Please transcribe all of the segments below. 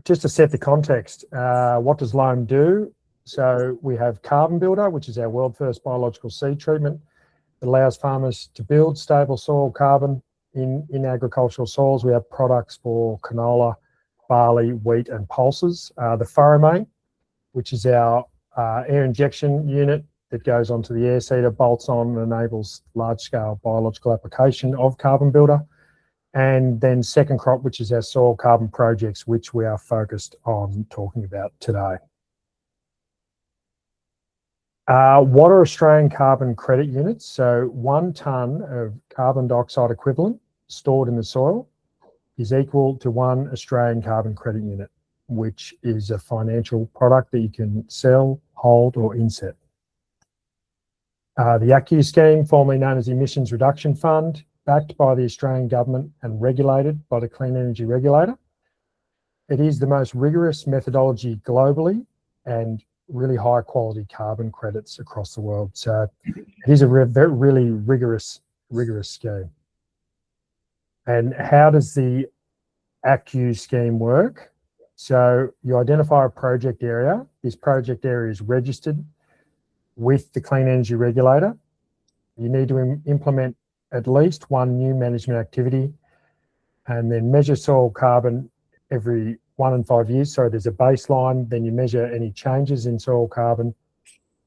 just to set the context, what does Loam do? So we have Carbon Builder, which is our world first biological seed treatment that allows farmers to build stable soil carbon in agricultural soils. We have products for canola, barley, wheat, and pulses. The Furrow, which is our air injection unit that goes onto the air seeder, bolts on and enables large-scale biological application of Carbon Builder. And then Second Crop, which is our soil carbon projects, which we are focused on talking about today. What are Australian carbon credit units? So 1 tonne of carbon dioxide equivalent stored in the soil is equal to 1 Australian carbon credit unit, which is a financial product that you can sell, hold, or inset. The ACCUs scheme, formerly known as the Emissions Reduction Fund, backed by the Australian government and regulated by the Clean Energy Regulator. It is the most rigorous methodology globally and really high quality carbon credits across the world. So it is a really rigorous scheme. And how does the ACCUs scheme work? So you identify a project area. This project area is registered with the Clean Energy Regulator. You need to implement at least 1 new management activity and then measure soil carbon every 1 and 5 years. So there's a baseline, then you measure any changes in soil carbon.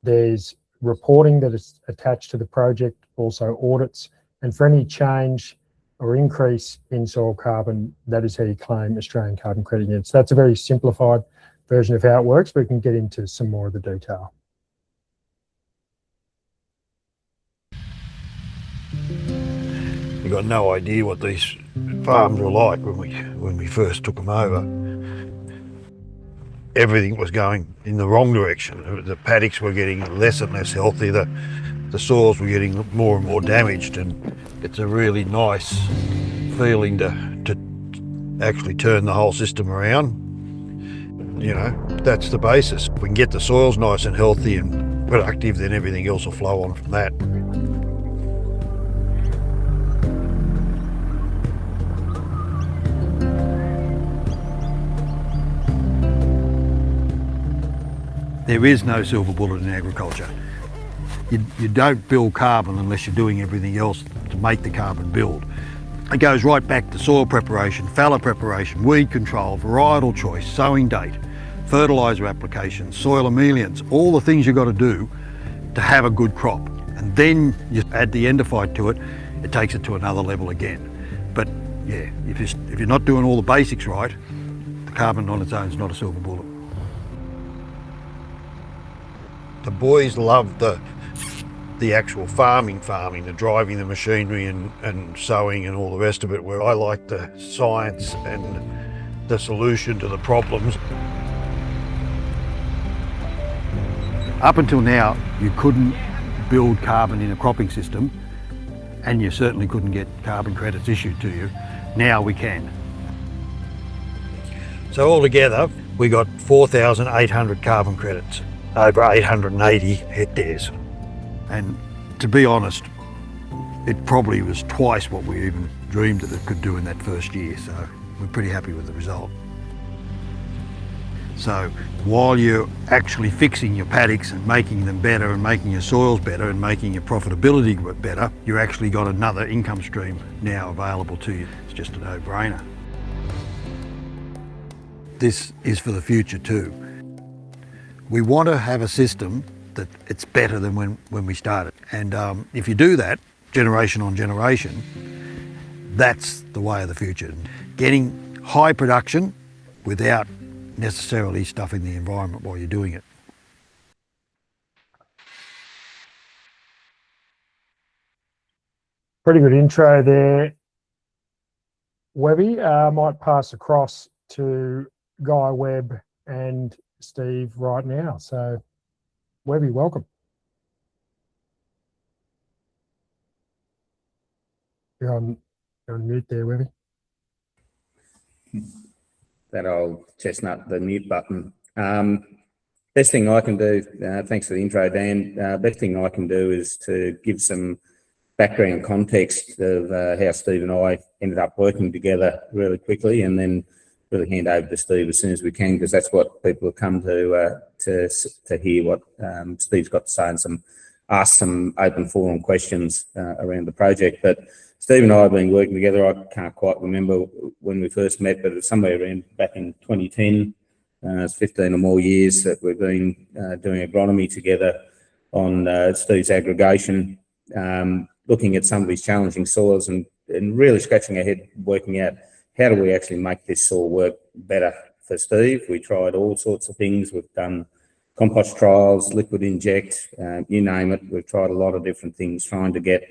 There's reporting that is attached to the project, also audits, and for any change or increase in soil carbon, that is how you claim Australian carbon credit units. That's a very simplified version of how it works, but we can get into some more of the detail. We got no idea what these farms were like when we first took them over. Everything was going in the wrong direction. The paddocks were getting less and less healthy. The soils were getting more and more damaged, and it's a really nice feeling to actually turn the whole system around. You know, that's the basis. If we can get the soils nice and healthy and productive, then everything else will flow on from that. There is no silver bullet in agriculture. You don't build carbon unless you're doing everything else to make the carbon build. It goes right back to soil preparation, fallow preparation, weed control, varietal choice, sowing date, fertiliser application, soil emollients, all the things you've got to do to have a good crop. And then you add the endophyte to it, it takes it to another level again. But yeah, if you're not doing all the basics right, the carbon on its own is not a silver bullet. The boys love the actual farming, the driving the machinery and sowing and all the rest of it, where I like the science and the solution to the problems. Up until now, you couldn't build carbon in a cropping system, and you certainly couldn't get carbon credits issued to you. Now we can. So altogether, we got 4,800 carbon credits over 880 hectares. And to be honest, it probably was twice what we even dreamed that it could do in that first year, so we're pretty happy with the result. So while you're actually fixing your paddocks and making them better and making your soils better and making your profitability better, you actually got another income stream now available to you. It's just a no-brainer. This is for the future too. We want to have a system that it's better than when we started. And if you do that, generation on generation, that's the way of the future. Getting high production without necessarily stuffing the environment while you're doing it. Pretty good intro there, Webby. I might pass across to Guy Webb and Steve right now. So, Webby, welcome. You're on mute there, Webby. That old chestnut, the mute button. Best thing I can do, thanks for the intro, Dan. Best thing I can do is to give some background context of how Steve and I ended up working together really quickly, and then really hand over to Steve as soon as we can, because that's what people have come to hear what Steve's got to say, and ask some open forum questions around the project. But Steve and I have been working together. I can't quite remember when we first met, but it was somewhere around back in 2010. It's 15 or more years that we've been doing agronomy together on Steve's aggregation, looking at some of these challenging soils and really scratching our head, working out how do we actually make this soil work better for Steve. We tried all sorts of things. We've done compost trials, liquid inject, you name it. We've tried a lot of different things, trying to get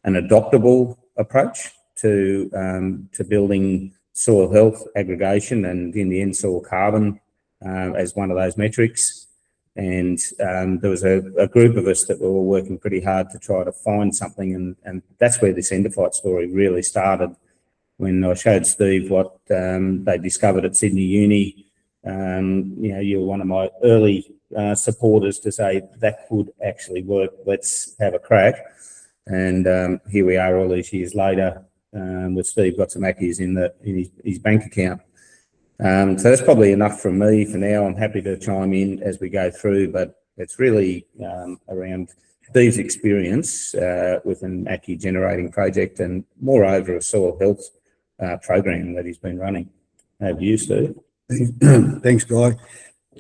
an adoptable approach to building soil health aggregation, and in the end soil carbon as one of those metrics. And there was a group of us that were all working pretty hard to try to find something, and that's where this endophyte story really started, when I showed Steve what they discovered at Sydney Uni. You were one of my early supporters to say that could actually work, let's have a crack. And here we are all these years later, with Steve got some ACCUs in his bank account. So that's probably enough from me for now. I'm happy to chime in as we go through, but it's really around Steve's experience with an ACCU generating project, and moreover a soil health program that he's been running. Over to you, Steve. Thanks, Guy.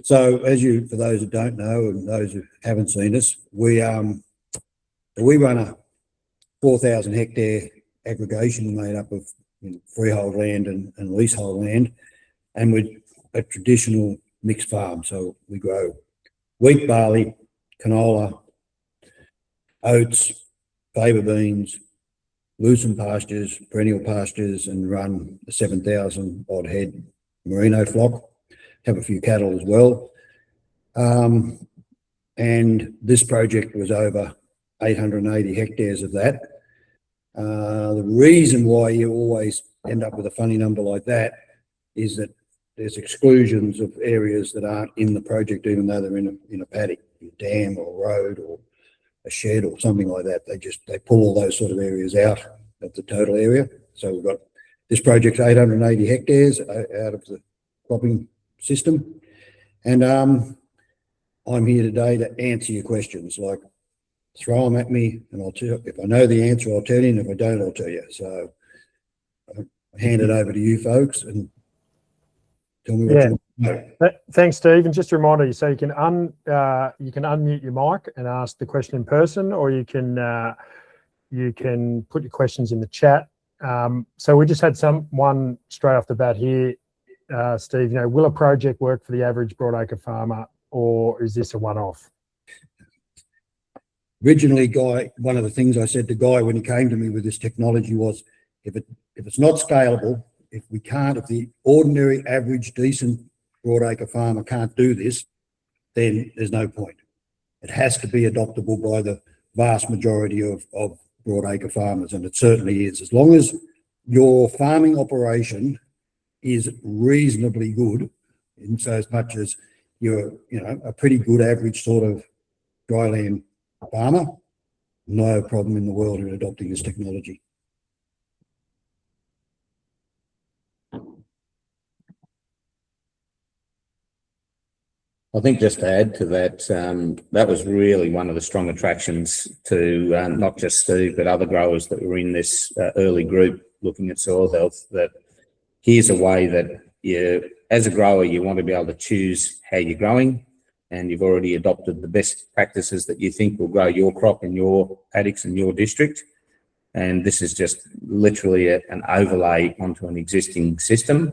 So for those who don't know and those who haven't seen us, we run a 4,000 hectare aggregation made up of freehold land and leasehold land, and we're a traditional mixed farm. So we grow wheat, barley, canola, oats, faba beans, lucerne pastures, perennial pastures, and run a 7,000 odd head merino flock. Have a few cattle as well. And this project was over 880 hectares of that. The reason why you always end up with a funny number like that is that there's exclusions of areas that aren't in the project, even though they're in a paddock, a dam or a road or a shed or something like that. They pull all those sort of areas out of the total area. So we've got this project 880 hectares out of the cropping system, and I'm here today to answer your questions. Like, throw them at me and I'll tell you. If I know the answer, I'll tell you, and if I don't, I'll tell you. So I'll hand it over to you folks and tell me what you want to know. Thanks, Steve. And just a reminder, so you can unmute your mic and ask the question in person, or you can put your questions in the chat. So we just had one straight off the bat here, Steve. Will a project work for the average broadacre farmer, or is this a one-off? Originally, Guy, one of the things I said to Guy when he came to me with this technology was, if it's not scalable, if the ordinary, average, decent broadacre farmer can't do this, then there's no point. It has to be adoptable by the vast majority of broadacre farmers, and it certainly is. As long as your farming operation is reasonably good, in so as much as you're a pretty good average sort of dryland farmer, no problem in the world in adopting this technology. I think just to add to that, that was really one of the strong attractions to not just Steve, but other growers that were in this early group looking at soil health, that here's a way that as a grower, you want to be able to choose how you're growing, and you've already adopted the best practices that you think will grow your crop in your paddocks in your district. And this is just literally an overlay onto an existing system.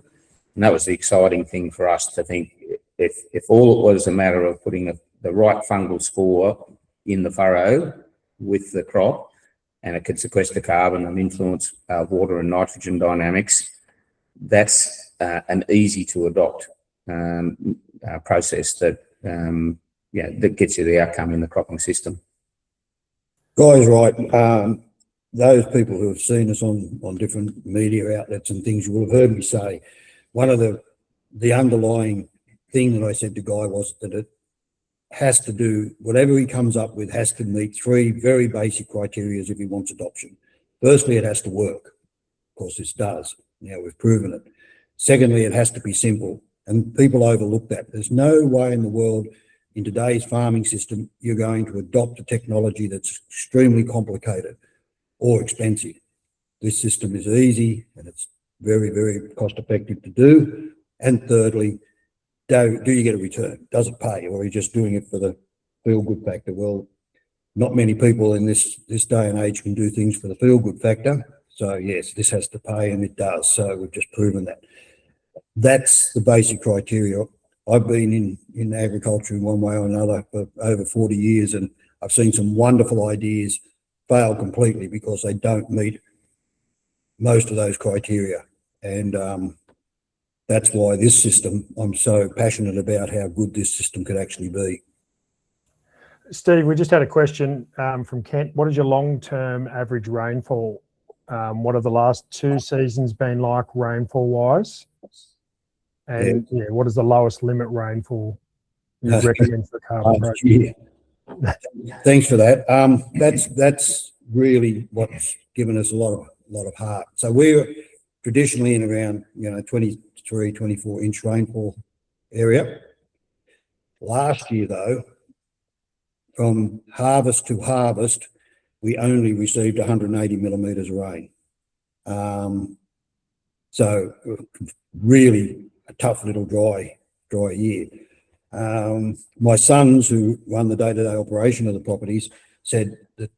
And that was the exciting thing for us to think, if all it was a matter of putting the right fungal spore in the furrow with the crop, and it could sequester carbon and influence water and nitrogen dynamics, that's an easy to adopt process that gets you the outcome in the cropping system. Guy's right. Those people who have seen us on different media outlets and things, you will have heard me say, one of the underlying thing that I said to Guy was that it has to do, whatever he comes up with has to meet three very basic criteria if he wants adoption. Firstly, it has to work. Of course, this does. Now we've proven it. Secondly, it has to be simple, and people overlook that. There's no way in the world in today's farming system you're going to adopt a technology that's extremely complicated or expensive. This system is easy and it's very, very cost effective to do. And thirdly, do you get a return? Does it pay, or are you just doing it for the feel-good factor? Well, not many people in this day and age can do things for the feel-good factor. So yes, this has to pay, and it does. So we've just proven that. That's the basic criteria. I've been in agriculture in one way or another for over 40 years, and I've seen some wonderful ideas fail completely because they don't meet most of those criteria. And that's why this system, I'm so passionate about how good this system could actually be. Steve, we just had a question from Kent. What is your long-term average rainfall? What have the last 2 seasons been like rainfall-wise? And yeah, what is the lowest limit rainfall you recommend for carbon project? Thanks for that. That's really what's given us a lot of heart. So we're traditionally in around 23, 24 inch rainfall area. Last year though, from harvest to harvest, we only received 180 millimetres of rain. So really a tough little dry year. My sons, who run the day-to-day operation of the properties, said that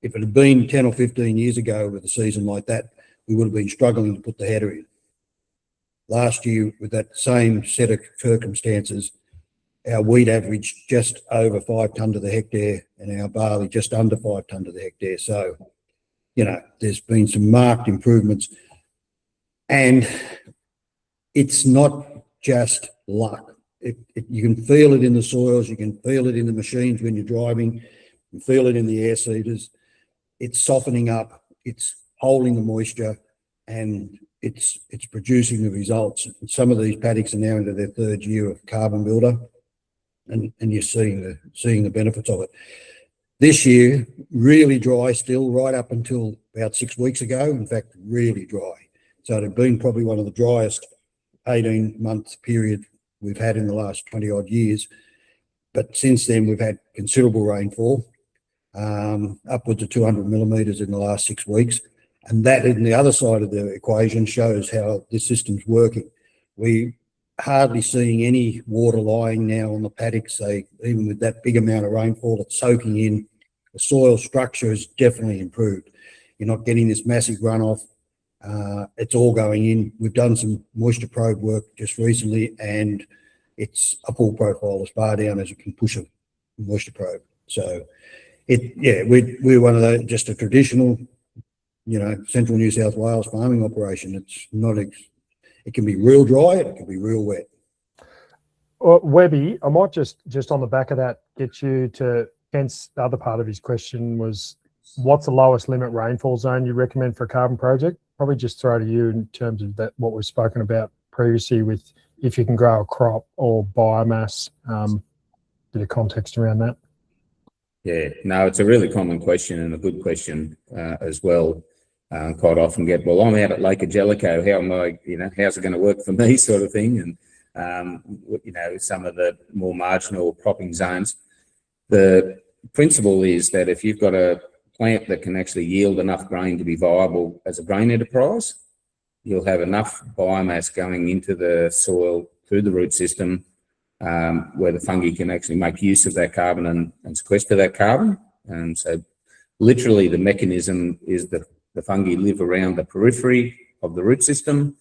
if it had been 10 or 15 years ago with a season like that, we would have been struggling to put the header in. Last year, with that same set of circumstances, our wheat averaged just over 5 tonne to the hectare and our barley just under 5 tonne to the hectare. So, there's been some marked improvements. And it's not just luck. You can feel it in the soils, you can feel it in the machines when you're driving, you can feel it in the air seeders. It's softening up, it's holding the moisture, and it's producing the results. And some of these paddocks are now into their 3rd year of carbon builder, and you're seeing the benefits of it. This year, really dry still, right up until about 6 weeks ago. In fact, really dry. So it had been probably one of the driest 18-month period we've had in the last 20 odd years. But since then, we've had considerable rainfall, upwards of 200 millimetres in the last 6 weeks. And that, in the other side of the equation, shows how this system's working. We hardly seeing any water lying now on the paddocks. Even with that big amount of rainfall, it's soaking in. The soil structure has definitely improved. You're not getting this massive runoff. It's all going in. We've done some moisture probe work just recently, and it's a full profile as far down as you can push a moisture probe. So we're one of those, just a traditional, central New South Wales farming operation. It's not, it can be real dry, it can be real wet. Webby, I might just on the back of that get you to, Kent's the other part of his question was, what's the lowest limit rainfall zone you recommend for a carbon project? Probably just throw to you in terms of that, what we've spoken about previously with if you can grow a crop or biomass, bit of context around that. Yeah, no, it's a really common question and a good question as well. Quite often get, well, I'm out at Lake Angelico, how am I, how's it going to work for me, sort of thing. And, some of the more marginal cropping zones, the principle is that if you've got a plant that can actually yield enough grain to be viable as a grain enterprise, you'll have enough biomass going into the soil through the root system where the fungi can actually make use of that carbon and sequester that carbon. And so literally the mechanism is that the fungi live around the periphery of the root system,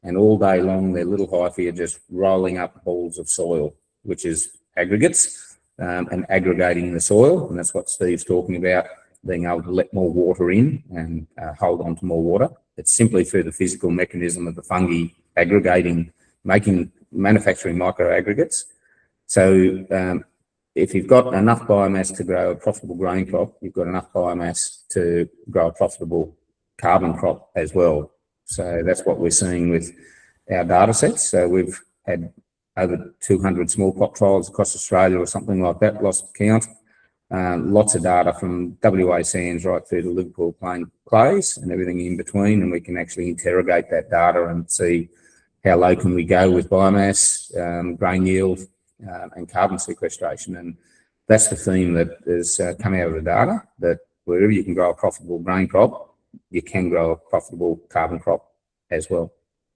and all day long their little hyphae are just rolling up balls of soil, which is aggregates, and aggregating the soil. And that's what Steve's talking about, being able to let more water in and hold on to more water. It's simply through the physical mechanism of the fungi aggregating, manufacturing micro aggregates. So if you've got enough biomass to grow a profitable grain crop, you've got enough biomass to grow a profitable carbon crop as well. So that's what we're seeing with our data sets. So we've had over 200 small crop trials across Australia or something like that, lost count. Lots of data from WA sands right through to Liverpool plain clays and everything in between, and we can actually interrogate that data and see how low can we go with biomass, grain yield, and carbon sequestration. And that's the theme that has come out of the data, that wherever you can grow a profitable grain crop, you can grow a profitable carbon crop as well.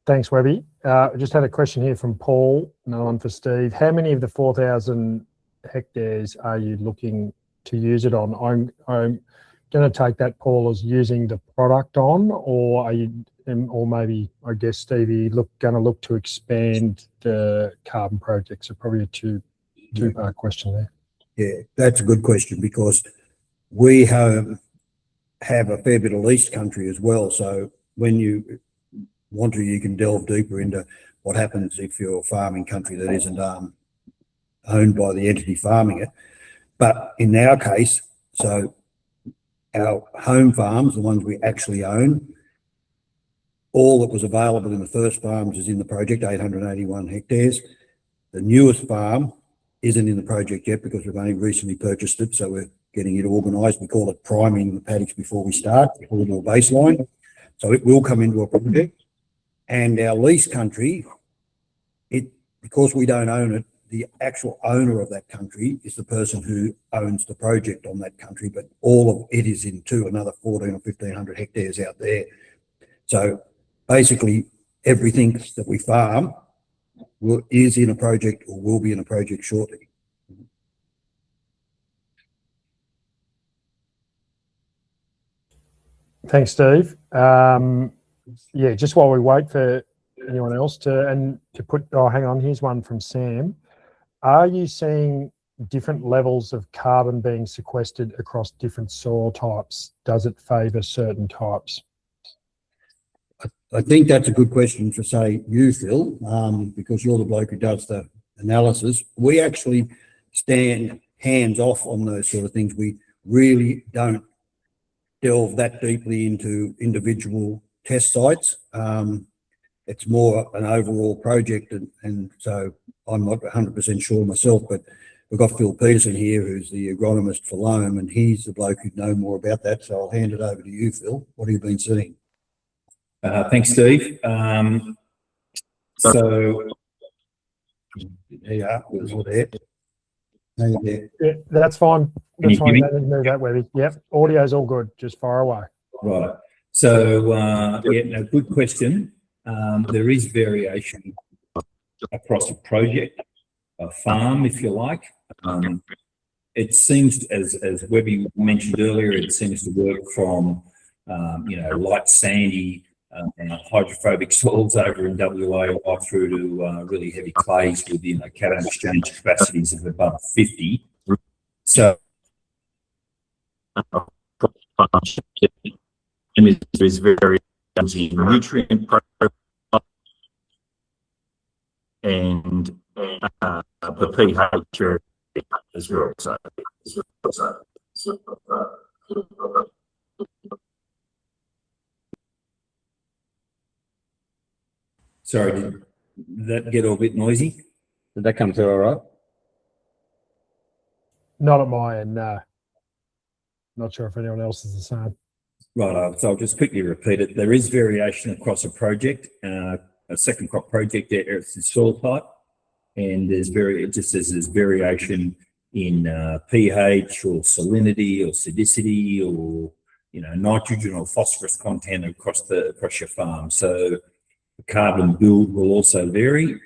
Thanks, Webby. I just had a question here from Paul, another one for Steve. How many of the 4,000 hectares are you looking to use it on? I'm going to take that, Paul, as using the product on, or are you, or maybe, I guess, Stevie, going to look to expand the carbon project? So probably a two-part question there. Yeah, that's a good question, because we have a fair bit of leased country as well. So when you want to, you can delve deeper into what happens if you're a farming country that isn't owned by the entity farming it. But in our case, so our home farms, the ones we actually own, all that was available in the first farms is in the project, 881 hectares. The newest farm isn't in the project yet because we've only recently purchased it, so we're getting it organised. We call it priming the paddocks before we start, before we do a baseline. So it will come into a project. And our lease country, because we don't own it, the actual owner of that country is the person who owns the project on that country, but all of it is into another 1,400 or 1,500 hectares out there. So basically everything that we farm is in a project or will be in a project shortly. Thanks, Steve. Yeah, just while we wait for anyone else to put, oh, hang on, here's one from Sam. Are you seeing different levels of carbon being sequestered across different soil types? Does it favour certain types? I think that's a good question for, say, you, Phil, because you're the bloke who does the analysis. We actually stand hands off on those sort of things. We really don't delve that deeply into individual test sites. It's more an overall project, and so I'm not 100% sure myself, but we've got Phil Peterson here, who's the agronomist for Loam, and he's the bloke who'd know more about that. So I'll hand it over to you, Phil. What have you been seeing? Thanks, Steve. So There you are. You're there. No, you're there. Yeah, that's fine. Can That's you fine. hear me? Don't move that, Webby. Yep, audio's all good. Just far away. right. So yeah, no, good question. There is variation across a project, a farm, if you like. It seems, as Webby mentioned earlier, it seems to work from light sandy hydrophobic soils over in WA right through to really heavy clays with cation exchange capacities of above 50. So there's very nutrient profile and the pH as well. Sorry, did that get a bit noisy? Did that come through all right? Not at my end, no. Not sure if anyone else is the same. Right, so I'll just quickly repeat it. There is variation across a project, a second crop project, it's the soil type, and there's there's variation in pH or salinity or acidicity or nitrogen or phosphorus content across your farm. So the carbon build will also vary,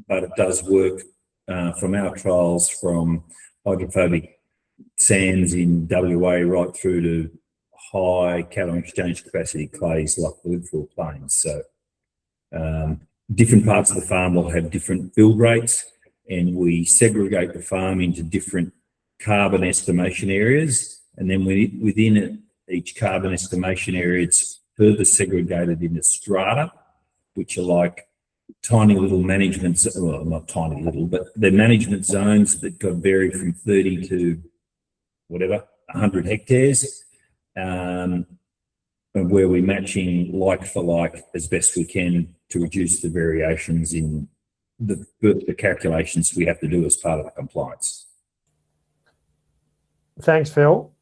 but it does work from our trials from hydrophobic sands in WA right through to high cation exchange capacity clays like the Woodfield Plains. So different parts of the farm will have different build rates, and we segregate the farm into different carbon estimation areas, and then within each carbon estimation area, it's further segregated into strata, which are like tiny little management, well, not tiny little, but they're management zones that could vary from 30 to whatever, 100 hectares, where we're matching like for like as best we can to reduce the variations in the calculations we have to do as part of the compliance. Thanks, Phil.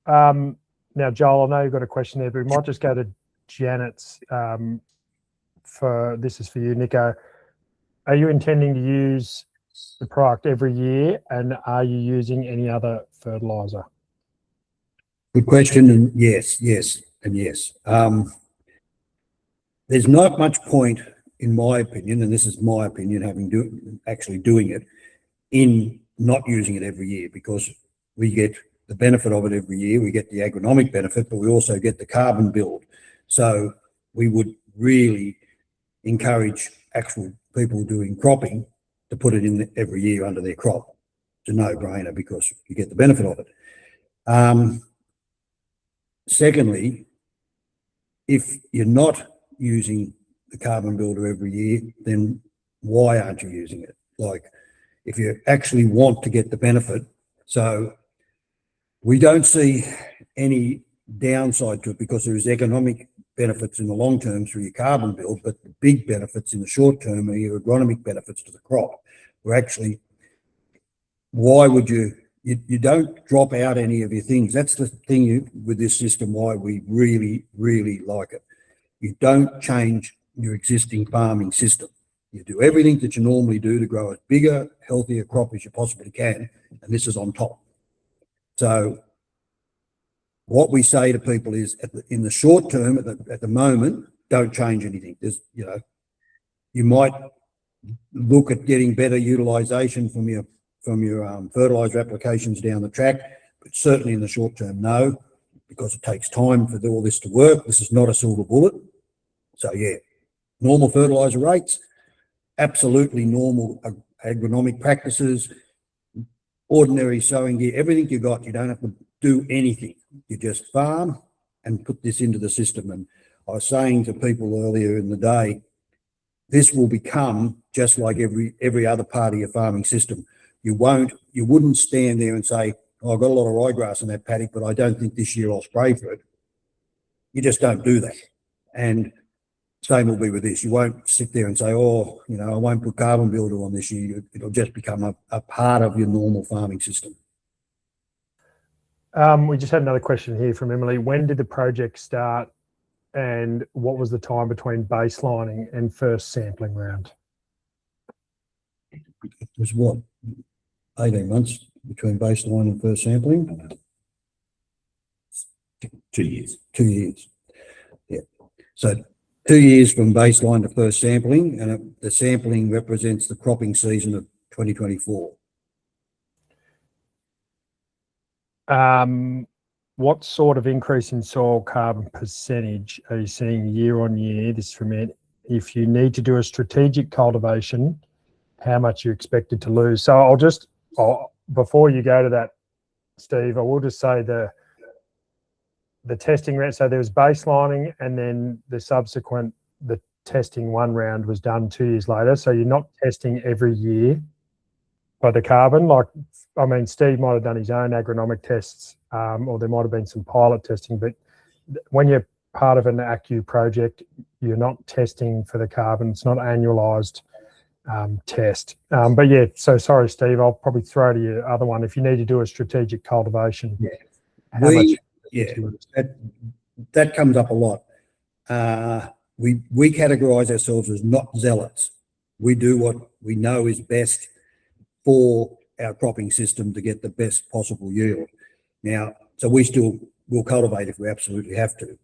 Now, Joel, I know you've got a question there, but we might just go to Janet's this is for you, Nico. Are you intending to use the product every year, and are you using any other fertiliser? Good question, and yes. There's not much point, in my opinion, and this is my opinion, actually doing it, in not using it every year, because we get the benefit of it every year. We get the agronomic benefit, but we also get the carbon build. So we would really encourage actual people doing cropping to put it in every year under their crop. It's a no-brainer because you get the benefit of it. Secondly, if you're not using the carbon builder every year, then why aren't you using it? Like, if you actually want to get the benefit. So we don't see any downside to it because there is economic benefits in the long term through your carbon build, but the big benefits in the short term are your agronomic benefits to the crop. We're actually, why would you don't drop out any of your things. That's the thing with this system, why we really, really like it. You don't change your existing farming system. You do everything that you normally do to grow a bigger, healthier crop as you possibly can, and this is on top. So what we say to people is, in the short term, at the moment, don't change anything. There's, you might look at getting better utilisation from your fertiliser applications down the track, but certainly in the short term, no, because it takes time for all this to work. This is not a silver bullet. So yeah, normal fertiliser rates, absolutely normal agronomic practices, ordinary sowing gear, everything you got. You don't have to do anything. You just farm and put this into the system. And I was saying to people earlier in the day, this will become just like every other part of your farming system. You wouldn't stand there and say, oh, I've got a lot of ryegrass in that paddock, but I don't think this year I'll spray for it. You just don't do that. And same will be with this. You won't sit there and say, oh, I won't put carbon builder on this year. It'll just become a part of your normal farming system. We just had another question here from Emily. When did the project start, and what was the time between baselining and first sampling round? It was what, 18 months between baseline and first sampling? 2 years. 2 years. Yeah. So 2 years from baseline to first sampling, and the sampling represents the cropping season of 2024. What sort of increase in soil carbon percentage are you seeing year on year? This is from Ed. If you need to do a strategic cultivation, how much you're expected to lose? So before you go to that, Steve, I will just say the testing round. So there was baselining, and then the testing one round was done 2 years later. So you're not testing every year by the carbon. Steve might have done his own agronomic tests, or there might have been some pilot testing, but when you're part of an ACCU project, you're not testing for the carbon. It's not annualized test. But yeah, so sorry, Steve, I'll probably throw to you other one. If you need to do a strategic cultivation, that comes up a lot. We categorize ourselves as not zealots. We do what we know is best for our cropping system to get the best possible yield. Now, so we'll cultivate if we absolutely have to.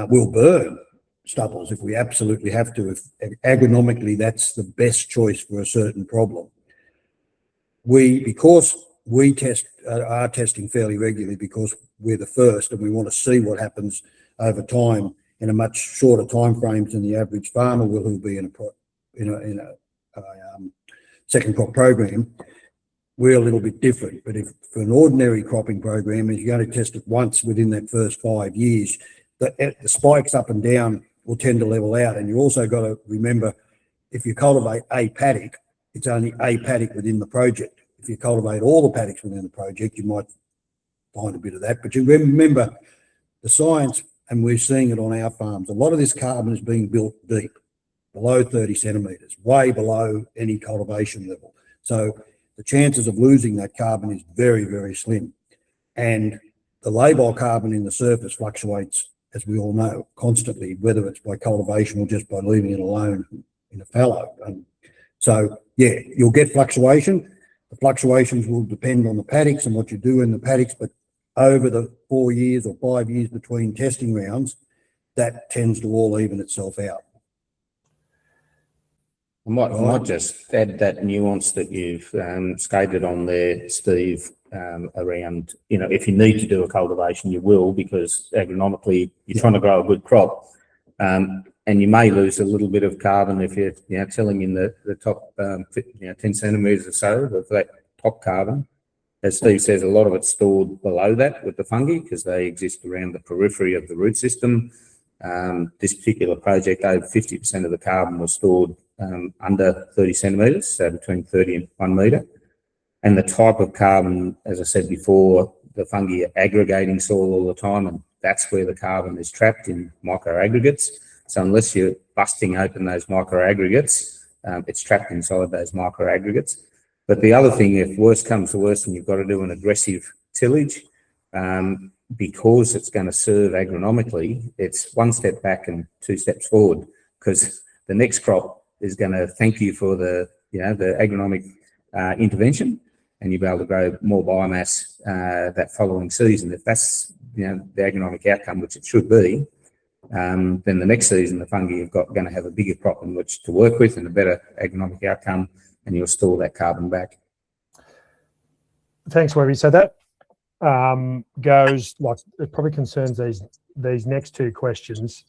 We'll burn stubbles if we absolutely have to. If agronomically that's the best choice for a certain problem. Because we are testing fairly regularly, because we're the first and we want to see what happens over time in a much shorter time frames than the average farmer will, who'll be in a second crop program. We're a little bit different, but if for an ordinary cropping program, if you're going to test it once within that first 5 years, the spikes up and down will tend to level out. And you also got to remember, if you cultivate a paddock, it's only a paddock within the project. If you cultivate all the paddocks within the project, you might find a bit of that. But you remember the science, and we're seeing it on our farms. A lot of this carbon is being built deep, below 30 centimetres, way below any cultivation level. So the chances of losing that carbon is very, very slim. And the labile carbon in the surface fluctuates as we all know, constantly, whether it's by cultivation or just by leaving it alone in a fallow. And so, yeah, you'll get fluctuation. The fluctuations will depend on the paddocks and what you do in the paddocks, but over the 4 years or 5 years between testing rounds, that tends to all even itself out. I might just add that nuance that you've stated on there, Steve, around, if you need to do a cultivation, you will, because agronomically you're trying to grow a good crop. And you may lose a little bit of carbon if you're tilling in the top 10 centimetres or so of that top carbon. As Steve says, a lot of it's stored below that with the fungi because they exist around the periphery of the root system. This particular project, over 50% of the carbon was stored under 30 centimetres, so between 30 and 1 metre. And the type of carbon, as I said before, the fungi are aggregating soil all the time, and that's where the carbon is trapped in microaggregates. So unless you're busting open those microaggregates, it's trapped inside those microaggregates. But the other thing, if worse comes to worse and you've got to do an aggressive tillage, because it's going to serve agronomically, it's 1 step back and 2 steps forward, because the next crop is going to thank you for the agronomic intervention, and you'll be able to grow more biomass that following season. If that's the agronomic outcome, which it should be, then the next season the fungi have going to have a bigger crop in which to work with and a better agronomic outcome, and you'll store that carbon back. Thanks, Webby. So that goes, like, it probably concerns these next two questions.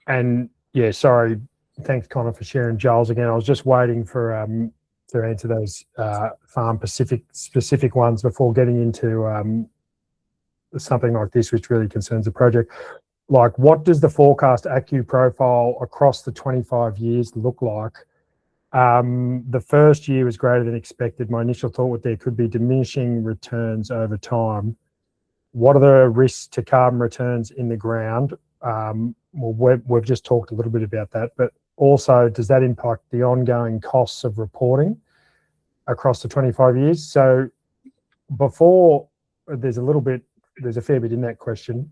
And yeah, sorry, thanks Connor for sharing Giles again. I was just waiting for to answer those farm specific ones before getting into something like this, which really concerns the project. Like, what does the forecast ACCU profile across the 25 years look like? The first year was greater than expected. My initial thought was there could be diminishing returns over time. What are the risks to carbon returns in the ground? Well, we've just talked a little bit about that, but also, does that impact the ongoing costs of reporting across the 25 years? So before, there's a fair bit in that question.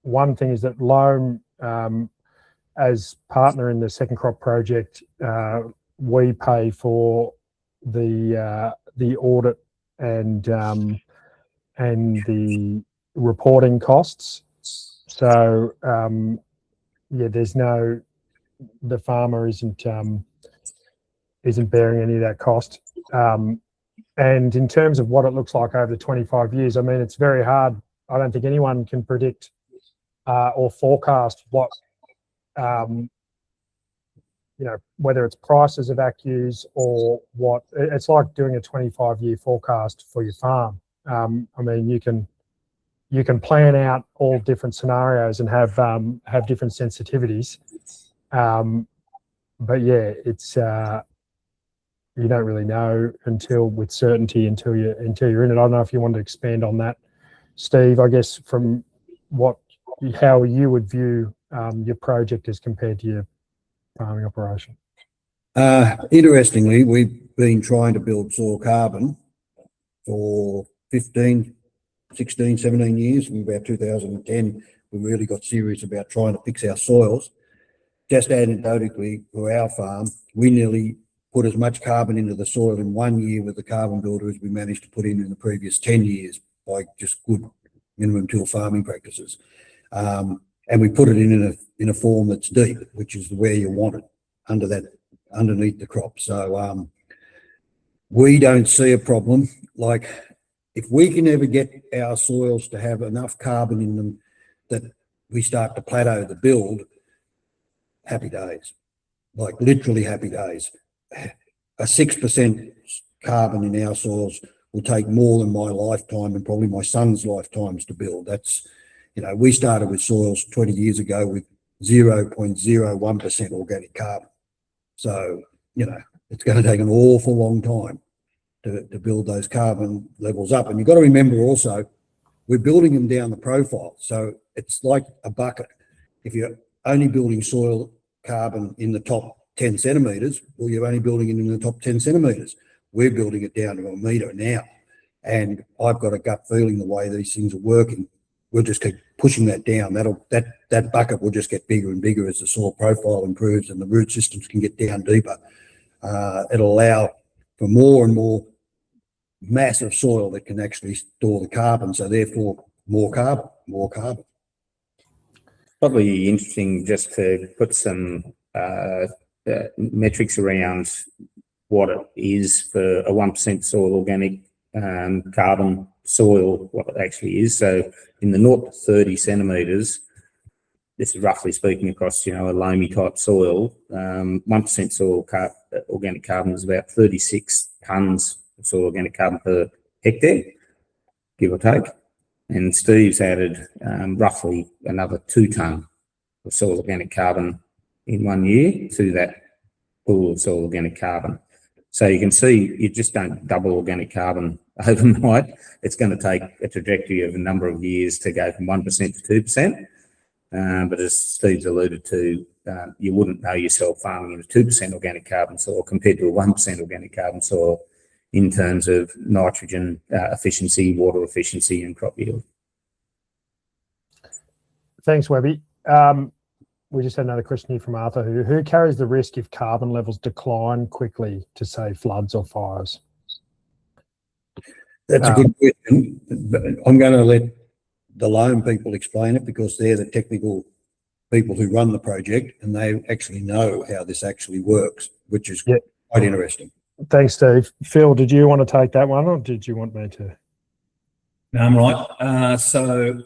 One thing is that Loam, as partner in the second crop project, we pay for the audit and the reporting costs. So yeah, the farmer isn't bearing any of that cost. And in terms of what it looks like over the 25 years, I mean, it's very hard. I don't think anyone can predict or forecast what, whether it's prices of ACCUs or what. It's like doing a 25-year forecast for your farm. I mean, you can plan out all different scenarios and have different sensitivities. But yeah, it's you don't really know with certainty until you're in it. I don't know if you want to expand on that, Steve. I guess from how you would view your project as compared to your farming operation. Interestingly, we've been trying to build soil carbon for 15, 16, 17 years. In about 2010, we really got serious about trying to fix our soils. Just anecdotally, for our farm, we nearly put as much carbon into the soil in 1 year with the carbon builder as we managed to put in the previous 10 years by just good minimum till farming practices. And we put it in a form that's deep, which is where you want it, underneath the crop. So we don't see a problem. Like, if we can ever get our soils to have enough carbon in them that we start to plateau the build, happy days, like literally happy days. A 6% carbon in our soils will take more than my lifetime and probably my son's lifetimes to build. That's, we started with soils 20 years ago with 0.01% organic carbon. So, it's going to take an awful long time to build those carbon levels up. And you've got to remember also, we're building them down the profile. So it's like a bucket. If you're only building soil carbon in the top 10 centimetres, well, you're only building it in the top 10 centimetres. We're building it down to 1 metre now. And I've got a gut feeling the way these things are working, we'll just keep pushing that down. That bucket will just get bigger and bigger as the soil profile improves and the root systems can get down deeper. It'll allow for more and more massive soil that can actually store the carbon. So therefore, more carbon. Probably interesting just to put some metrics around what it is for a 1% soil organic carbon soil, what it actually is. So in the 0 to 30 centimetres, this is roughly speaking across, a loamy type soil, 1% soil organic carbon is about 36 tonnes of soil organic carbon per hectare, give or take. And Steve's added roughly another 2 tonne of soil organic carbon in 1 year to that pool of soil organic carbon. So you can see you just don't double organic carbon overnight. It's going to take a trajectory of a number of years to go from 1% to 2%. But as Steve's alluded to, you wouldn't know yourself farming in a 2% organic carbon soil compared to a 1% organic carbon soil in terms of nitrogen efficiency, water efficiency, and crop yield. Thanks, Webby. We just had another question here from Arthur. Who carries the risk if carbon levels decline quickly to, say, floods or fires? That's a good question. But I'm going to let the Loam people explain it because they're the technical people who run the project and they actually know how this actually works, which is quite interesting. Thanks, Steve. Phil, did you want to take that one or did you want me to? No, I'm right. So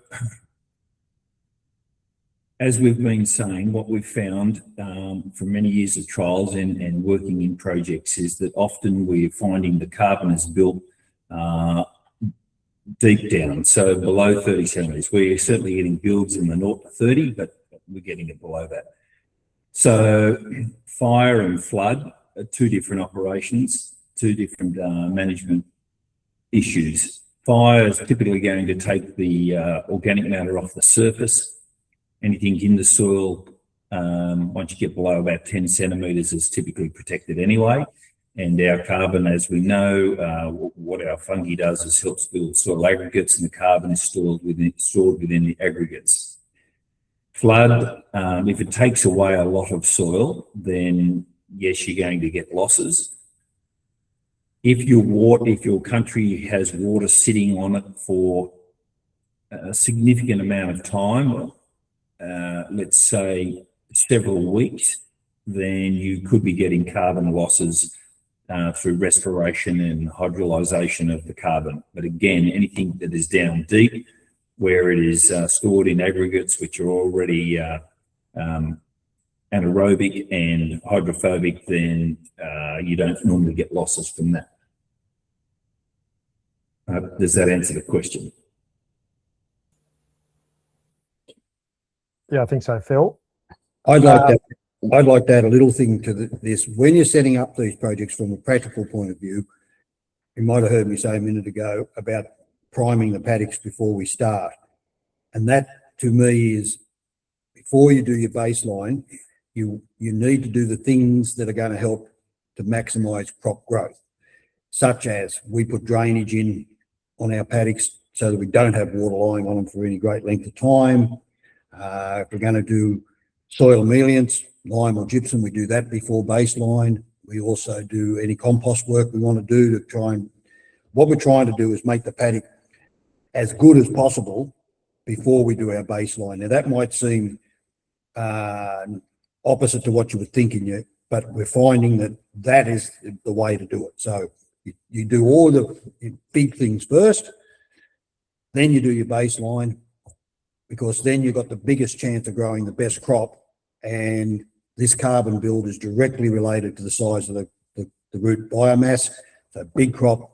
as we've been saying, what we've found from many years of trials and working in projects is that often we're finding the carbon is built deep down, so below 30 centimetres. We're certainly getting builds in the 0 to 30, but we're getting it below that. So fire and flood are two different operations, two different management issues. Fire is typically going to take the organic matter off the surface. Anything in the soil, once you get below about 10 centimetres, is typically protected anyway. And our carbon, as we know, what our fungi does is helps build soil aggregates, and the carbon is stored within the aggregates. Flood, if it takes away a lot of soil, then yes, you're going to get losses. If your country has water sitting on it for a significant amount of time, let's say several weeks, then you could be getting carbon losses through respiration and hydrolyzation of the carbon. But again, anything that is down deep, where it is stored in aggregates which are already anaerobic and hydrophobic, then you don't normally get losses from that. Does that answer the question? Yeah, I think so, Phil. I'd like to add a little thing to this. When you're setting up these projects from a practical point of view, you might have heard me say a minute ago about priming the paddocks before we start. And that, to me, is before you do your baseline, you need to do the things that are going to help to maximise crop growth, such as we put drainage in on our paddocks so that we don't have water lying on them for any great length of time. If we're going to do soil emollients, lime or gypsum, we do that before baseline. We also do any compost work we want to do to try and, what we're trying to do is make the paddock as good as possible before we do our baseline. Now that might seem opposite to what you were thinking, but we're finding that that is the way to do it. So you do all the big things first, then you do your baseline, because then you've got the biggest chance of growing the best crop. And this carbon build is directly related to the size of the root biomass. So big crop,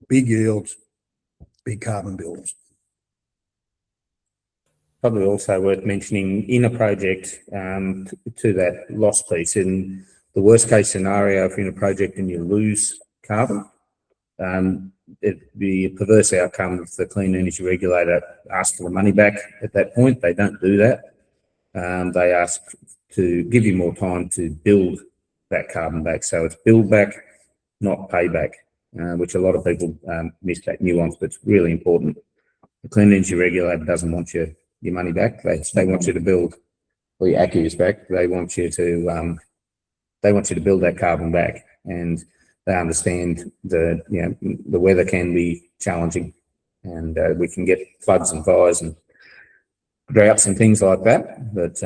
big yields, big carbon builds. Probably also worth mentioning in a project to that loss piece, in the worst case scenario, if you're in a project and you lose carbon, it'd be a perverse outcome if the Clean Energy Regulator asks for the money back at that point. They don't do that. They ask to give you more time to build that carbon back. So it's build back, not payback, which a lot of people miss that nuance, but it's really important The Clean Energy Regulator doesn't want your money back. They want you to build, or your ACCUs back. They want you to build that carbon back, and they understand the weather can be challenging, and we can get floods and fires and droughts and things like that. But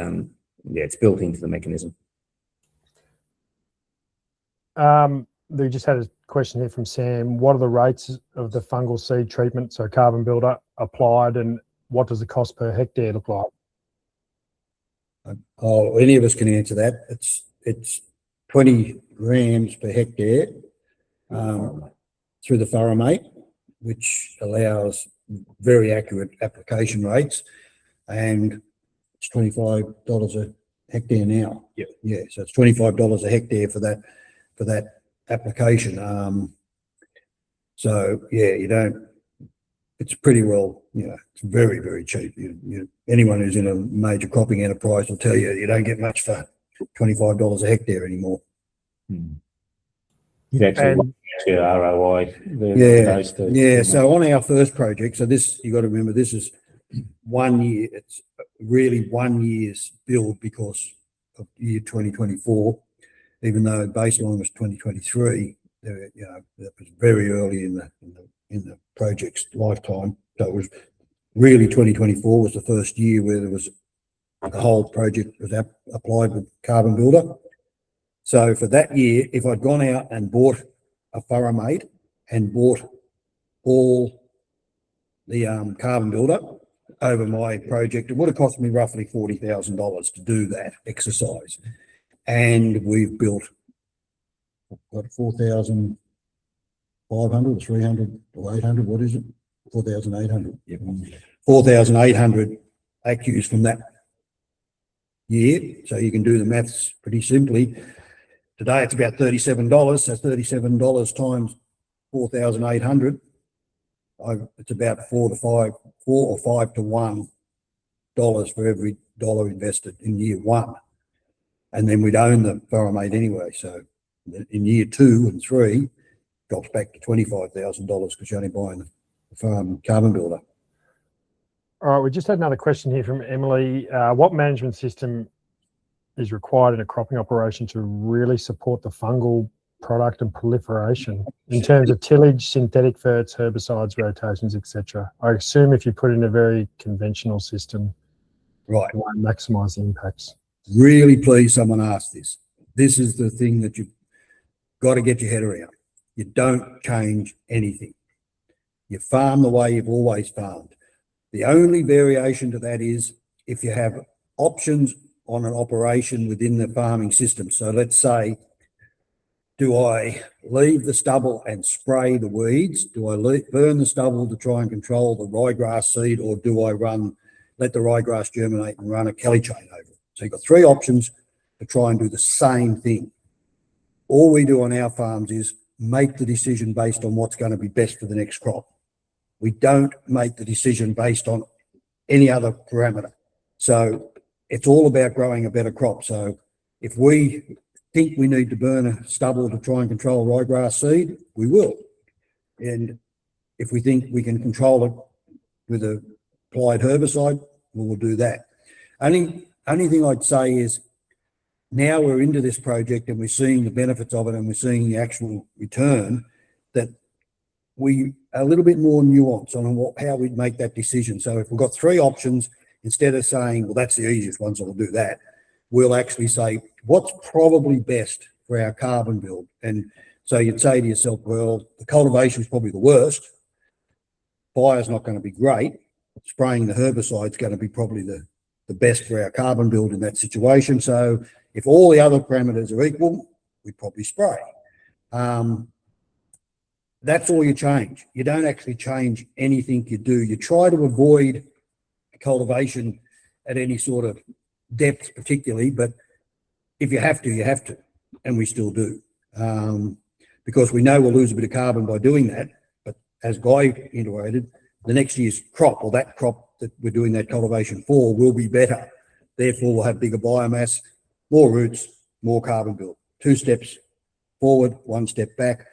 it's built into the mechanism. We just had a question here from Sam. What are the rates of the fungal seed treatment, so carbon builder, applied, and what does the cost per hectare look like? Oh, any of us can answer that. It's 20 grams per hectare through the Furamate, which allows very accurate application rates, and it's $25 a hectare now. Yep. Yeah, so it's $25 a hectare for that application. So yeah, it's pretty well, it's very, very cheap. Anyone who's in a major cropping enterprise will tell you don't get much for $25 a hectare anymore. You'd actually And- your ROI. Yeah. So on our first project, so this, you got to remember, this is 1 year. It's really 1 year's build because of year 2024, even though baseline was 2023. That was very early in the project's lifetime. So it was really 2024 was the first year where the whole project was applied with Carbon Builder. So for that year, if I'd gone out and bought a Furamate and bought all the Carbon Builder over my project, it would have cost me roughly $40,000 to do that exercise. And we've built, what, 4,500 or 300 or 800, what is it? 4,800. Yep. 4,800 ACCUs from that year. So you can do the maths pretty simply. Today it's about $37, so $37 times 4,800. It's about $4 or 5 to $1 for every dollar invested in year one. And then we'd own the Furamate anyway. So in year 2 and 3, drops back to $25,000 because you're only buying the Carbon Builder. All right, we just had another question here from Emily. What management system is required in a cropping operation to really support the fungal product and proliferation in terms of tillage, synthetic ferts, herbicides, rotations, etc.? I assume if you put in a very conventional system, Right. it won't maximise the impacts. Really pleased someone asked this. This is the thing that you've got to get your head around. You don't change anything. You farm the way you've always farmed. The only variation to that is if you have options on an operation within the farming system. So let's say, do I leave the stubble and spray the weeds? Do I burn the stubble to try and control the ryegrass seed, or do I let the ryegrass germinate and run a Kelly chain over it? So you've got 3 options to try and do the same thing. All we do on our farms is make the decision based on what's going to be best for the next crop. We don't make the decision based on any other parameter. So it's all about growing a better crop. So if we think we need to burn a stubble to try and control ryegrass seed, we will. And if we think we can control it with a applied herbicide, we'll do that. Only thing I'd say is now we're into this project and we're seeing the benefits of it and we're seeing the actual return, that we are a little bit more nuanced on how we make that decision. So if we've got 3 options, instead of saying, well, that's the easiest one, so we'll do that, we'll actually say, what's probably best for our carbon build? And so you'd say to yourself, well, the cultivation is probably the worst. Fire's not going to be great. Spraying the herbicide is going to be probably the best for our carbon build in that situation. So if all the other parameters are equal, we'd probably spray. That's all you change. You don't actually change anything you do. You try to avoid cultivation at any sort of depth particularly, but if you have to, you have to, and we still do, because we know we'll lose a bit of carbon by doing that. But as Guy iterated, the next year's crop, or that crop that we're doing that cultivation for, will be better. Therefore, we'll have bigger biomass, more roots, more carbon build. 2 steps forward, 1 step back.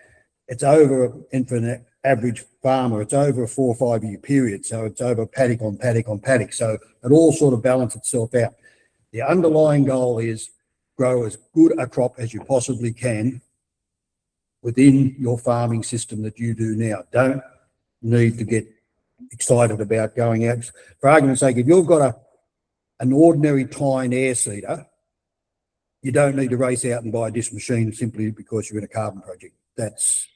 It's over and for an average farmer, it's over a 4 or 5 year period. So it's over paddock on paddock on paddock. So it all sort of balances itself out. The underlying goal is grow as good a crop as you possibly can within your farming system that you do now. Don't need to get excited about going out. For argument's sake, if you've got an ordinary tine air seeder, you don't need to race out and buy this machine simply because you're in a carbon project. That's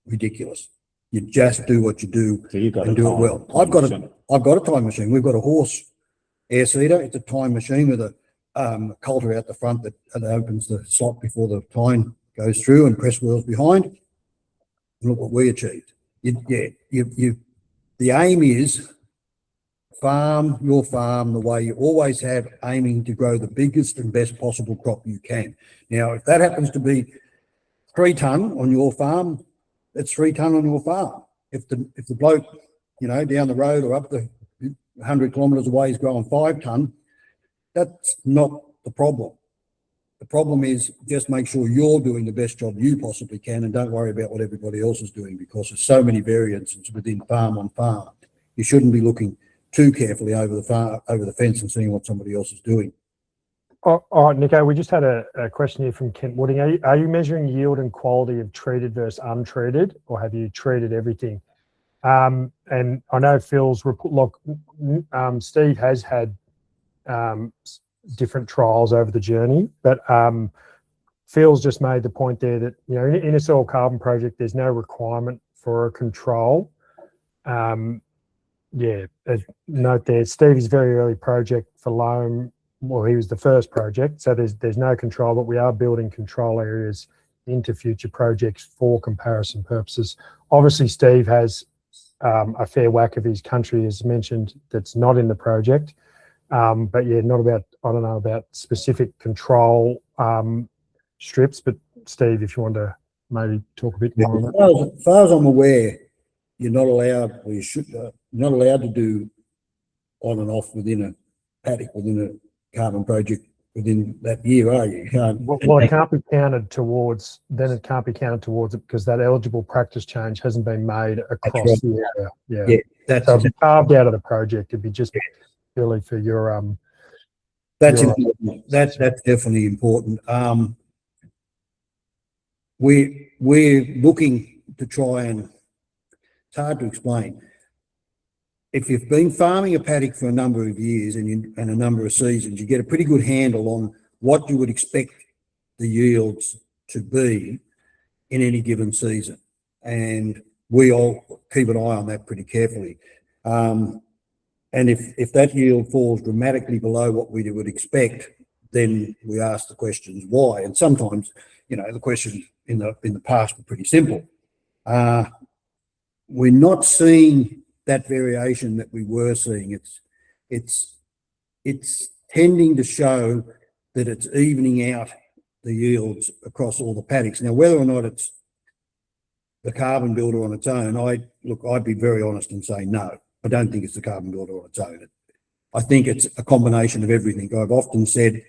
ridiculous. You just do what you do and do it well. I've got a time machine. We've got a horse air seeder. It's a time machine with a coulter out the front that opens the slot before the tine goes through and press wheels behind. And look what we achieved. The aim is farm your farm the way you always have, aiming to grow the biggest and best possible crop you can. Now, if that happens to be 3 tonne on your farm, it's 3 tonne on your farm. If the bloke, down the road or up the 100 kilometres away is growing 5 tonne, that's not the problem. The problem is just make sure you're doing the best job you possibly can and don't worry about what everybody else is doing, because there's so many variances within farm on farm. You shouldn't be looking too carefully over the fence and seeing what somebody else is doing. All right, Nico, we just had a question here from Kent Wooding. Are you measuring yield and quality of treated versus untreated, or have you treated everything? And I know Phil's report, Steve has had different trials over the journey, but Phil's just made the point there that, in a soil carbon project, there's no requirement for a control. Note there, Stevie's very early project for Loam, well, he was the first project, so there's no control, but we are building control areas into future projects for comparison purposes. Obviously, Steve has a fair whack of his country, as mentioned, that's not in the project. But yeah, not about, I don't know about specific control strips, but Steve, if you want to maybe talk a bit more on that. As far as I'm aware, you're not allowed, or you should, not allowed to do on and off within a paddock, within a carbon project within that year, are you? You can't. Well, it can't be counted towards, then it can't be counted towards it because that eligible practice change hasn't been made across right. the area. Yeah, that's so carved out of the project. It'd be just purely for your That's important. That's definitely important. We're looking to try and, it's hard to explain. If you've been farming a paddock for a number of years and a number of seasons, you get a pretty good handle on what you would expect the yields to be in any given season. And we all keep an eye on that pretty carefully. And if that yield falls dramatically below what we would expect, then we ask the questions why. And sometimes, the questions in the past were pretty simple. We're not seeing that variation that we were seeing. It's tending to show that it's evening out the yields across all the paddocks. Now, whether or not it's the carbon builder on its own, I'd be very honest and say no. I don't think it's the carbon builder on its own. I think it's a combination of everything. I've often said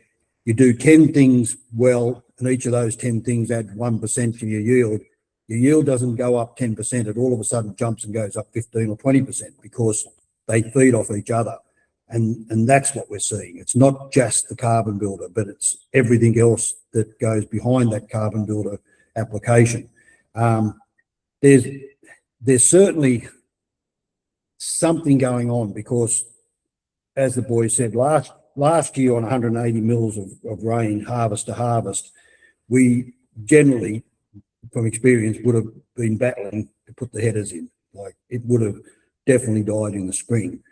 you do 10 things well, and each of those 10 things add 1% to your yield. Your yield doesn't go up 10%. It all of a sudden jumps and goes up 15 or 20% because they feed off each other. And that's what we're seeing. It's not just the carbon builder, but it's everything else that goes behind that carbon builder application. There's certainly something going on because, as the boys said, last year on 180 mils of rain, harvest to harvest, we generally, from experience, would have been battling to put the headers in. Like, it would have definitely died in the spring.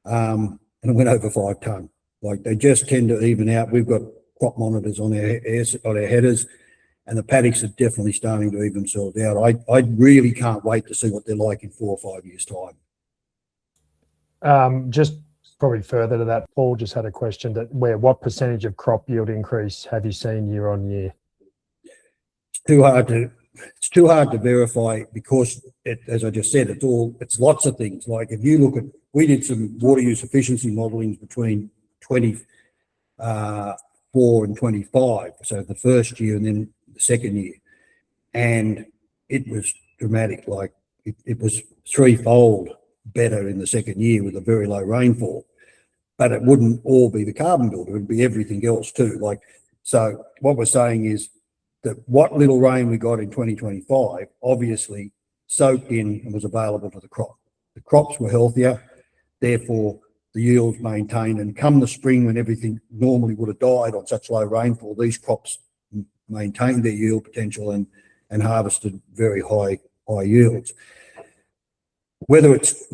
And it went over 5 tonne. Like, they just tend to even out. We've got crop monitors on our headers, and the paddocks are definitely starting to even themselves out. I really can't wait to see what they're like in 4 or 5 years' time. Just probably further to that, Paul just had a question that what percentage of crop yield increase have you seen year on year? It's too hard to verify because, as I just said, it's lots of things. Like, if you look at, we did some water use efficiency modelling between 24 and 25, so the first year and then the second year, and it was dramatic. Like, it was threefold better in the second year with a very low rainfall. But it wouldn't all be the carbon builder, it would be everything else too. Like, so what we're saying is that what little rain we got in 2025 obviously soaked in and was available to the crop. The crops were healthier, therefore the yields maintained, and come the spring when everything normally would have died on such low rainfall, these crops maintained their yield potential and harvested very high yields. Whether it's,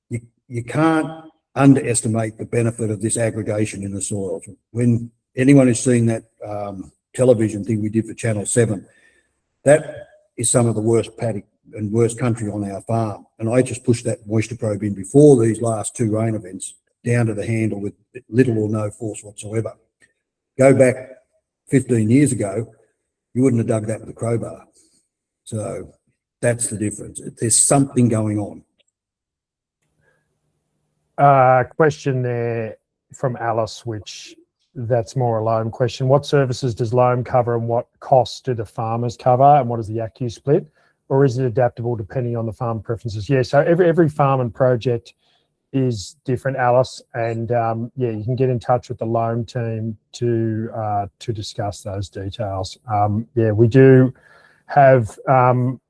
you can't underestimate the benefit of this aggregation in the soils. When anyone has seen that television thing we did for Channel 7, that is some of the worst paddock and worst country on our farm. And I just pushed that moisture probe in before these last two rain events down to the handle with little or no force whatsoever. Go back 15 years ago, you wouldn't have dug that with a crowbar. So that's the difference. There's something going on. Question there from Alice, which that's more a Loam question. What services does Loam cover and what costs do the farmers cover, and what is the ACCU split? Or is it adaptable depending on the farm preferences? Yeah, so every farm and project is different, Alice, and yeah, you can get in touch with the Loam team to discuss those details. Yeah, we do have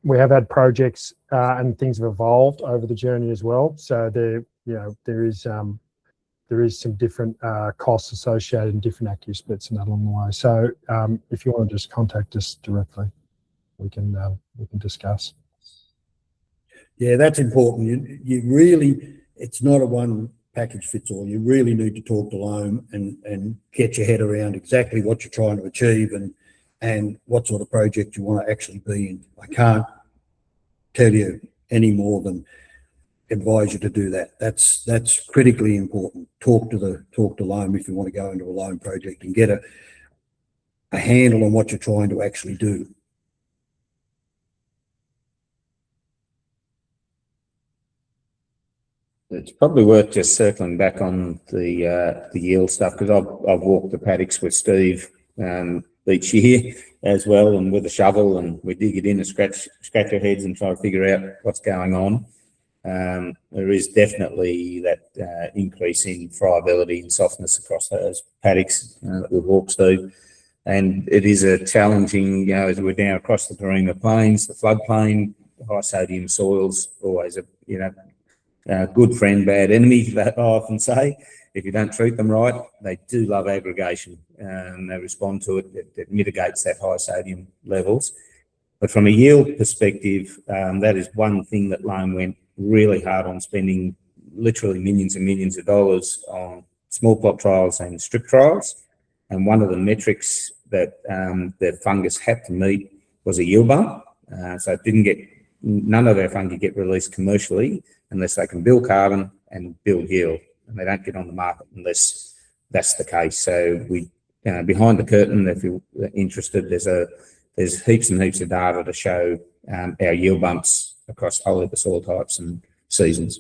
we have had projects and things have evolved over the journey as well. So there is some different costs associated and different ACCU splits and that along the way. So if you want to just contact us directly, we can discuss. Yeah, that's important. You really, it's not a one package fits all. You really need to talk to Loam and get your head around exactly what you're trying to achieve and what sort of project you want to actually be in. I can't tell you any more than advise you to do that. That's critically important. Talk to Loam if you want to go into a Loam project and get a handle on what you're trying to actually do. It's probably worth just circling back on the yield stuff, because I've walked the paddocks with Steve each year as well, and with a shovel, and we dig it in and scratch our heads and try to figure out what's going on. There is definitely that increase in friability and softness across those paddocks that we've walked, Steve. And it is a challenging, as we're down across the Parima Plains, the floodplain, high sodium soils, always a good friend, bad enemy, that I often say. If you don't treat them right, they do love aggregation and they respond to it. It mitigates that high sodium levels. But from a yield perspective, that is one thing that Loam went really hard on, spending literally millions and millions of dollars on small plot trials and strip trials. And one of the metrics that the fungus had to meet was a yield bump. So it didn't get, none of our fungi get released commercially unless they can build carbon and build yield, and they don't get on the market unless that's the case. So we, behind the curtain, if you're interested, there's heaps and heaps of data to show our yield bumps across all of the soil types and seasons.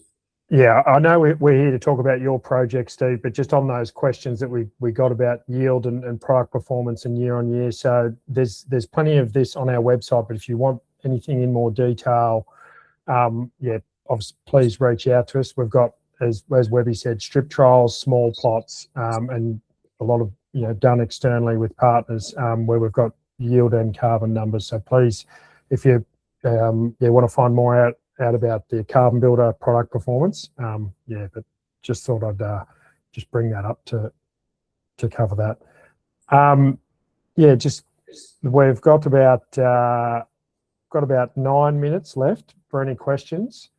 Yeah, I know we're here to talk about your project, Steve, but just on those questions that we got about yield and product performance and year on year. So there's plenty of this on our website, but if you want anything in more detail, yeah, obviously, please reach out to us. We've got, as Webby said, strip trials, small plots, and a lot of, done externally with partners where we've got yield and carbon numbers. So please, if you want to find more out about the carbon builder product performance, yeah, but just thought I'd just bring that up to cover that. Yeah, just we've got about 9 minutes left for any questions.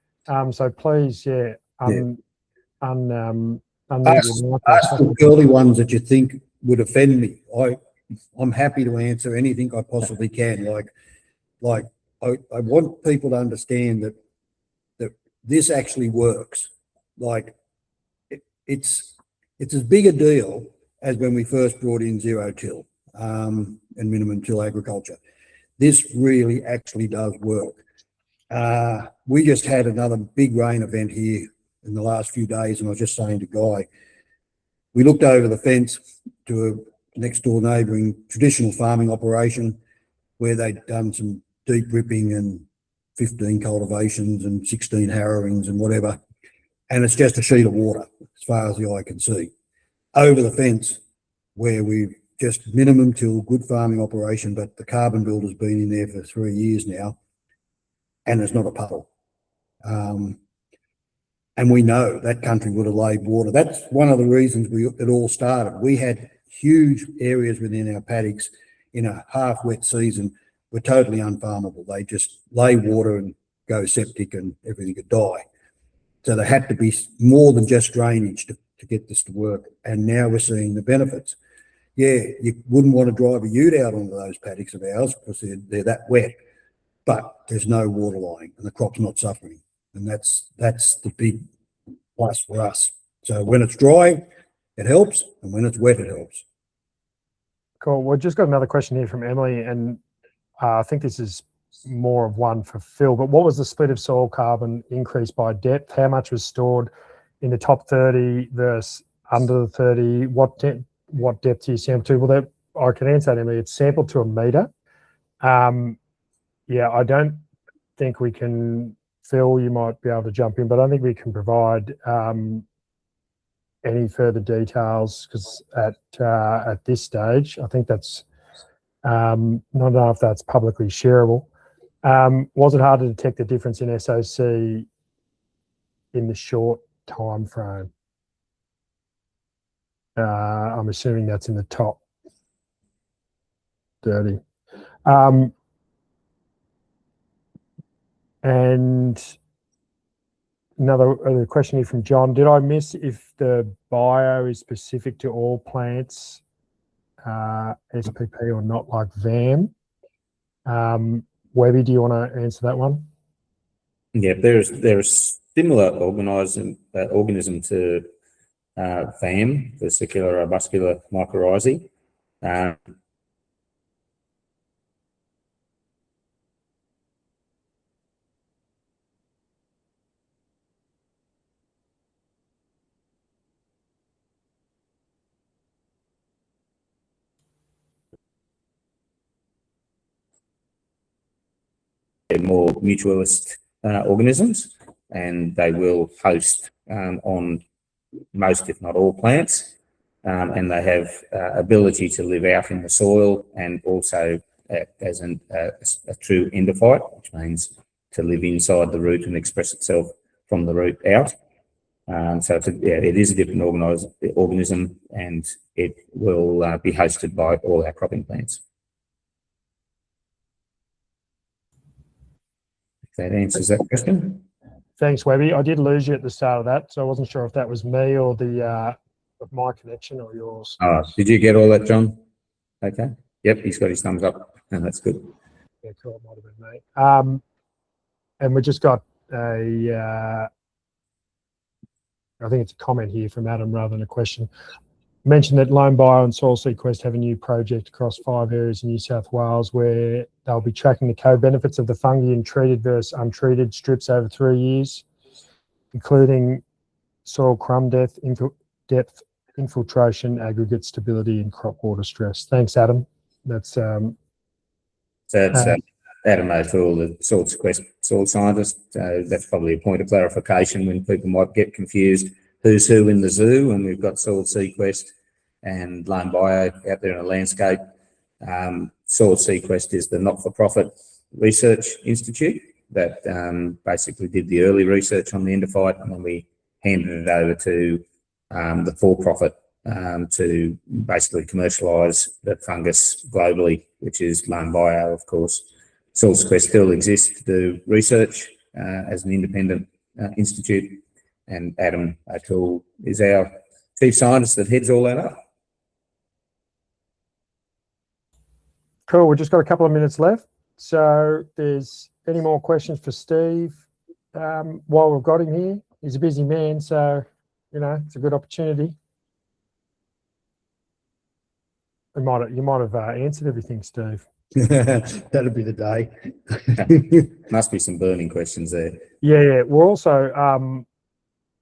So please, yeah, ask the early ones that you think would offend me. I'm happy to answer anything I possibly can. Like I want people to understand that this actually works. Like it's as big a deal as when we first brought in zero till and minimum till agriculture. This really actually does work. We just had another big rain event here in the last few days, and I was just saying to Guy, we looked over the fence to a next door neighbouring traditional farming operation where they'd done some deep ripping and 15 cultivations and 16 harrowings and whatever. And it's just a sheet of water as far as the eye can see. Over the fence, where we've just minimum till good farming operation, but the carbon build has been in there for 3 years now, and there's not a puddle. And we know that country would have laid water. That's one of the reasons it all started. We had huge areas within our paddocks in a half wet season were totally unfarmable. They just lay water and go septic and everything could die. So there had to be more than just drainage to get this to work. And now we're seeing the benefits. Yeah, you wouldn't want to drive a ute out onto those paddocks of ours because they're that wet, but there's no water lying and the crop's not suffering. And that's the big plus for us. So when it's dry, it helps, and when it's wet, it helps. Cool. We've just got another question here from Emily, and I think this is more of one for Phil, but what was the split of soil carbon increase by depth? How much was stored in the top 30 versus under the 30? What depth do you sample to? Well, I can answer that, Emily. It's sampled to a metre. Yeah, I don't think we can, Phil, you might be able to jump in, but I don't think we can provide any further details because at this stage, I think that's not know if that's publicly shareable. Was it hard to detect the difference in SOC in the short time frame? I'm assuming that's in the top 30. And another question here from John. Did I miss if the bio is specific to all plants, SPP or not, like VAM? Webby, do you want to answer that one? Yeah, there's similar organism to VAM, vesicular robuscular mycorrhizae. They're more mutualist organisms, and they will host on most, if not all, plants, and they have ability to live out in the soil and also as a true endophyte, which means to live inside the root and express itself from the root out. So it is a different organism, and it will be hosted by all our cropping plants. That answers that question. Thanks, Webby. I did lose you at the start of that, so I wasn't sure if that was me or the of my connection or yours. Did you get all that, John? Okay. Yep, he's got his thumbs up, and that's good. Yeah, cool. It might have been me. And we just got I think it's a comment here from Adam rather than a question. Mentioned that Loam Bio and Soil Sequest have a new project across 5 areas in New South Wales where they'll be tracking the co-benefits of the fungi in treated versus untreated strips over 3 years, including soil crumb depth, infiltration, aggregate stability, and crop water stress. Thanks, Adam. That's Adam O'Toole, the soil scientist. That's probably a point of clarification when people might get confused. Who's who in the zoo, and we've got Soil Sequest and Loam Bio out there in the landscape. Soil Sequest is the not-for-profit research institute that basically did the early research on the endophyte, and then we handed it over to the for-profit to basically commercialise the fungus globally, which is Loam Bio, of course. Soil Sequest still exists to do research as an independent institute, and Adam O'Toole is our chief scientist that heads all that up. cool. We've just got a couple of minutes left. So there's any more questions for Steve while we've got him here? He's a busy man, so, you know, it's a good opportunity. You might have answered everything, Steve. That'd be the day. Must be some burning questions there. Yeah. We're also,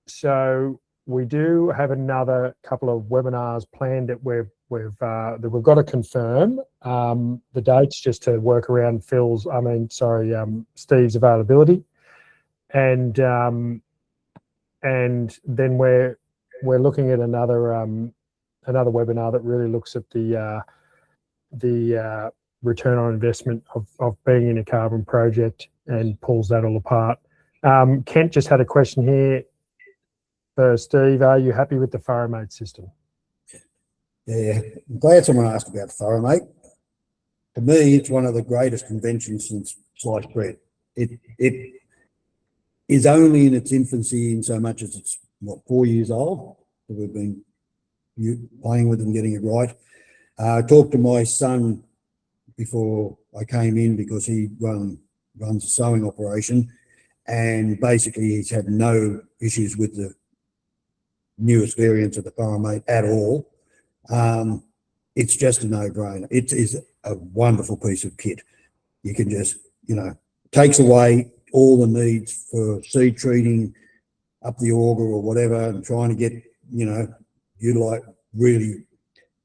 so we do have another couple of webinars planned that we're we've got to confirm the dates just to work around Steve's availability, and then we're looking at another webinar that really looks at the return on investment of being in a carbon project and pulls that all apart. Kent just had a question here for Steve. Are you happy with the Furomate system? Yeah, I'm glad someone asked about Furomate. To me, it's one of the greatest inventions since sliced bread. It is only in its infancy in so much as it's, 4 years old. We've been playing with and getting it right. I talked to my son before I came in because he runs a sewing operation, and basically he's had no issues with the newest variants of the Furomate at all. It's just a no-brainer. It is a wonderful piece of kit. You can just, takes away all the needs for seed treating up the auger or whatever, and trying to get, utilize really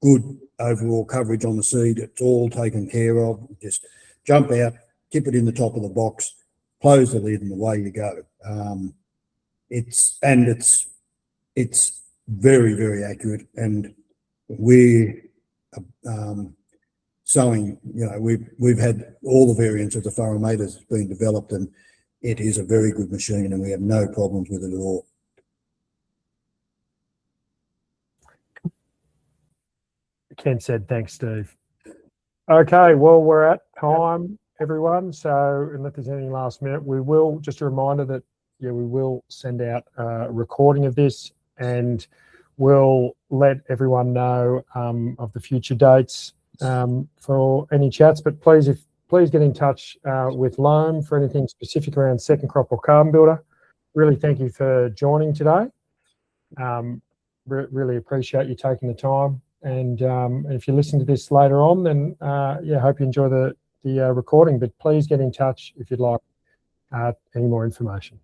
good overall coverage on the seed. It's all taken care of. Just jump out, tip it in the top of the box, close the lid, and away you go. It's very, very accurate, and we're sowing. We've had all the variants of the Furomate has been developed, and it is a very good machine, and we have no problems with it at all. Ken said, thanks, Steve. Okay, well, we're at time, everyone. So unless there's anything last minute, we will, just a reminder that, we will send out a recording of this, and we'll let everyone know of the future dates for any chats. But please get in touch with Loam for anything specific around second crop or carbon builder. Really thank you for joining today. Really appreciate you taking the time. And if you listen to this later on, then hope you enjoy the recording. But please get in touch if you'd like any more information.